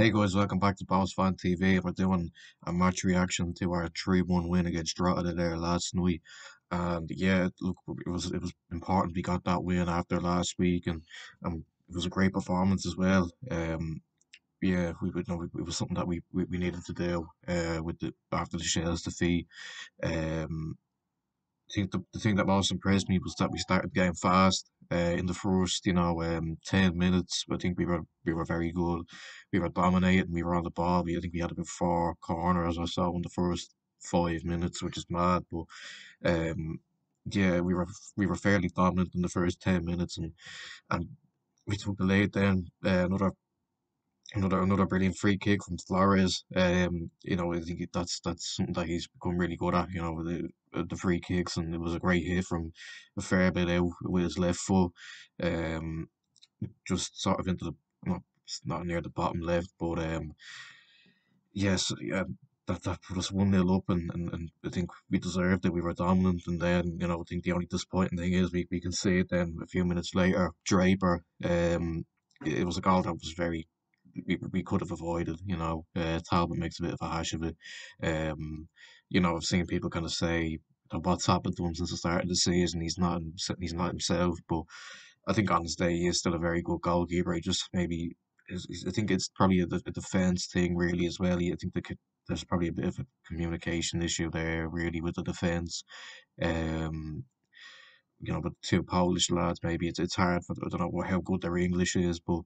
Hey guys, welcome back to Boss Fan TV. We're doing a match reaction to our 3-1 win against Drogheda there last night. And yeah, look, it was important we got that win after last week, and it was a great performance as well. Yeah, we would know it was something that we needed to do with the after the Shells defeat. Um, I think the thing that most impressed me was that we started the game fast. In the first, 10 minutes, I think we were very good. We were dominating. We were on the ball. I think we had about four corners or so in the first 5 minutes, which is mad. But um, yeah, we were fairly dominant in the first 10 minutes, and we took the lead. Then another brilliant free kick from Flores. I think that's something that he's become really good at. The free kicks, and it was a great hit from a fair bit out with his left foot. Um, just sort of into the not near the bottom left, but yes, yeah. That put us 1-0 up, and I think we deserved it. We were dominant, and then I think the only disappointing thing is we can see it then a few minutes later. Draper, it was a goal that was very we could have avoided. Talbot makes a bit of a hash of it. Um, I've seen people kind of say that what's happened to him since the start of the season. He's not himself, but I think on his day he is still a very good goalkeeper. He just maybe I think it's probably a defense thing really as well. I think there's probably a bit of a communication issue there really with the defense. Um, but two Polish lads, maybe it's hard for I don't know how good their English is, but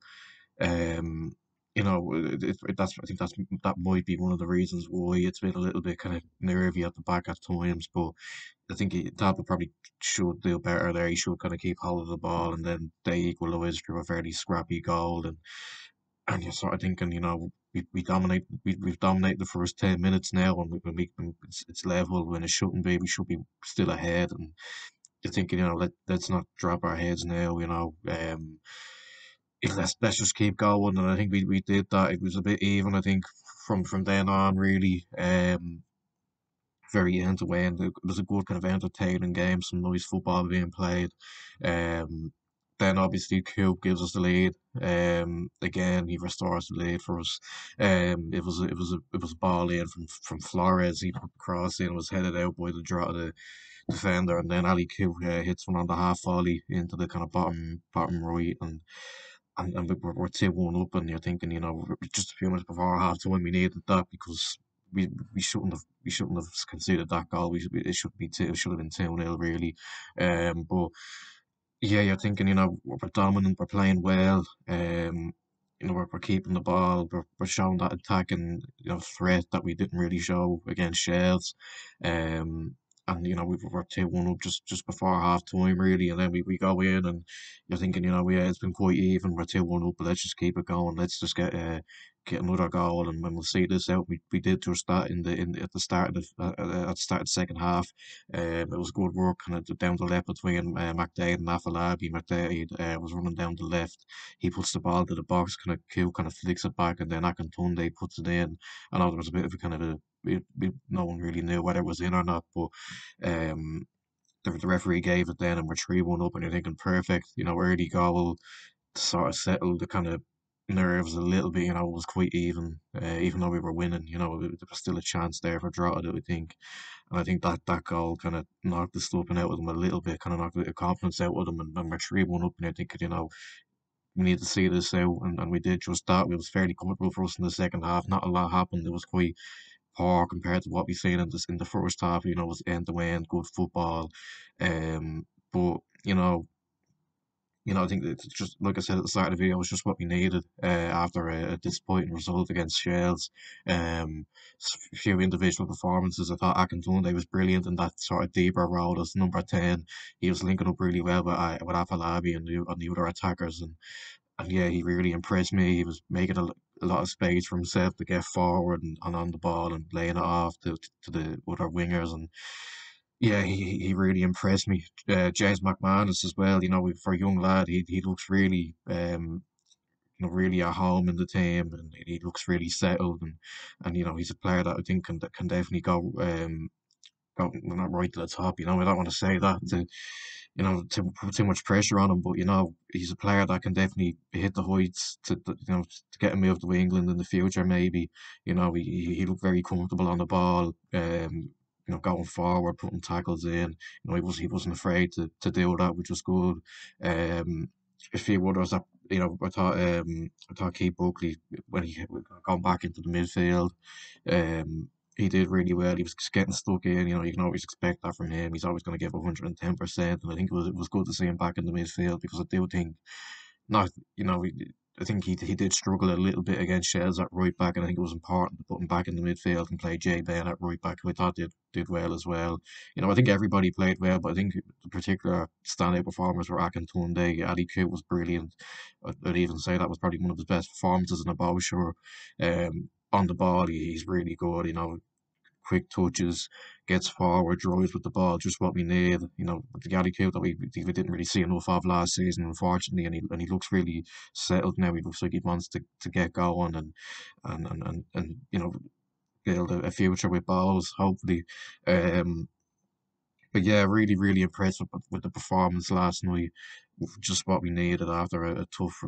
um, I think that might be one of the reasons why it's been a little bit kind of nervy at the back at times. But I think Talbot probably should do better there. He should kind of keep hold of the ball, and then they equalise through a fairly scrappy goal. And you're sort of thinking, we've dominated the first 10 minutes now, and when it's level when it shouldn't be. We should be still ahead, and you're thinking, let's not drop our heads now. Let's just keep going, and I think we did that. It was a bit even, I think, from then on, really. Very end to end. It was a good kind of entertaining game, some nice football being played. Um, then obviously Coop gives us the lead. Again, he restores the lead for us. It was a ball in from Flores. He put the cross in, was headed out by the defender, and then Ali Coop hits one on the half volley into the kind of bottom right, and we're 2-1 up, and you're thinking, just a few minutes before half time, we needed that because we shouldn't have conceded that goal. It should have been 2-0 really. But yeah, you're thinking, we're dominant, we're playing well. We're keeping the ball, we're showing that attacking, threat that we didn't really show against Shells. Um, and we were 2-1 up just before half time really, and then we go in, and you're thinking, yeah, it's been quite even. We're 2-1 up, but let's just keep it going. Let's just get another goal, and when we'll see this out, we did just that at the start of at the start of the second half. It was good work kind of down the left between McDade and Afalabi. McDade was running down the left. He puts the ball to the box, kind of Q kind of flicks it back, and then Akintunde puts it in. I know there was a bit of a kind of no one really knew whether it was in or not, but um, the referee gave it then, and we're 3-1 up, and you're thinking perfect, early goal to sort of settle the kind of nerves a little bit. It was quite even though we were winning. There was still a chance there for Drogheda, I think. And I think that goal kind of knocked the stuffing out of them a little bit, kind of knocked a bit of confidence out of them, and we're 3-1 up, and I think, we need to see this out, and we did just that. It was fairly comfortable for us in the second half. Not a lot happened. It was quite poor compared to what we seen in the first half. It was end to end, good football. But I think it's just like I said at the start of the video, it's just what we needed after a disappointing result against Shels. A few individual performances. I thought Akintunde was brilliant in that sort of deeper role as number 10. He was linking up really well with Afalabi and the other attackers, and yeah, he really impressed me. He was making a lot of space for himself to get forward and on the ball and laying it off to the other wingers, and yeah, he really impressed me. James McManus as well. For a young lad, he looks really really at home in the team, and he looks really settled, and he's a player that I think can definitely go. go not right to the top. I don't want to say that to put too much pressure on him, but he's a player that can definitely hit the heights to get him moved to England in the future. Maybe he looked very comfortable on the ball. Going forward, putting tackles in. He wasn't afraid to do that, which was good. Um, a few others that I thought Keith Buckley when he gone back into the midfield. Um, he did really well. He was getting stuck in. You can always expect that from him. He's always going to give 110%. And I think it was good to see him back in the midfield because I do think not, I think he did struggle a little bit against Shells at right back, and I think it was important to put him back in the midfield and play Jay Ben at right back, who I thought did well as well. I think everybody played well, but I think the particular standout performers were Akin Tunde. Ali Coote was brilliant. I'd even say that was probably one of his best performances in a bow sure. On the ball, he's really good. Quick touches, gets forward, drives with the ball, just what we need. The Gary Coote that we didn't really see enough of last season, unfortunately, and he looks really settled now. He looks like he wants to get going and build a future with balls, hopefully. Um, but yeah, really, really impressed with the performance last night. Just what we needed after a tough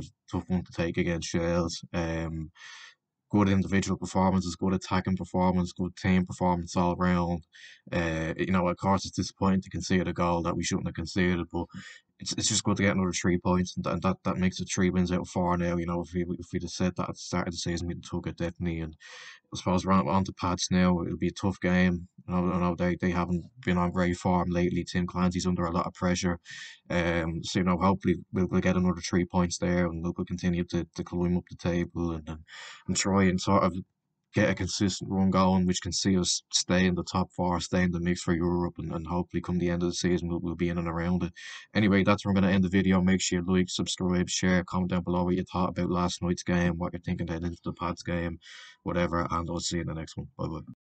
one to take against Shales. Good individual performances, good attacking performance, good team performance all round. Of course, it's disappointing to concede a goal that we shouldn't have conceded, but it's just good to get another 3 points, and that makes it 3 wins out of four now. If we'd have said that at the start of the season, we'd have took it definitely. And I suppose we're on to Pats now. It'll be a tough game. I know they haven't been on great form lately. Tim Clancy's under a lot of pressure. So hopefully we'll get another 3 points there, and we'll continue to climb up the table and try and sort of get a consistent run going, which can see us stay in the top four, stay in the mix for Europe, and hopefully come the end of the season we'll be in and around it. Anyway, that's where I'm going to end the video. Make sure you like, subscribe, share, comment down below what you thought about last night's game, what you're thinking heading into the Pats game, whatever, and I'll see you in the next one. Bye bye.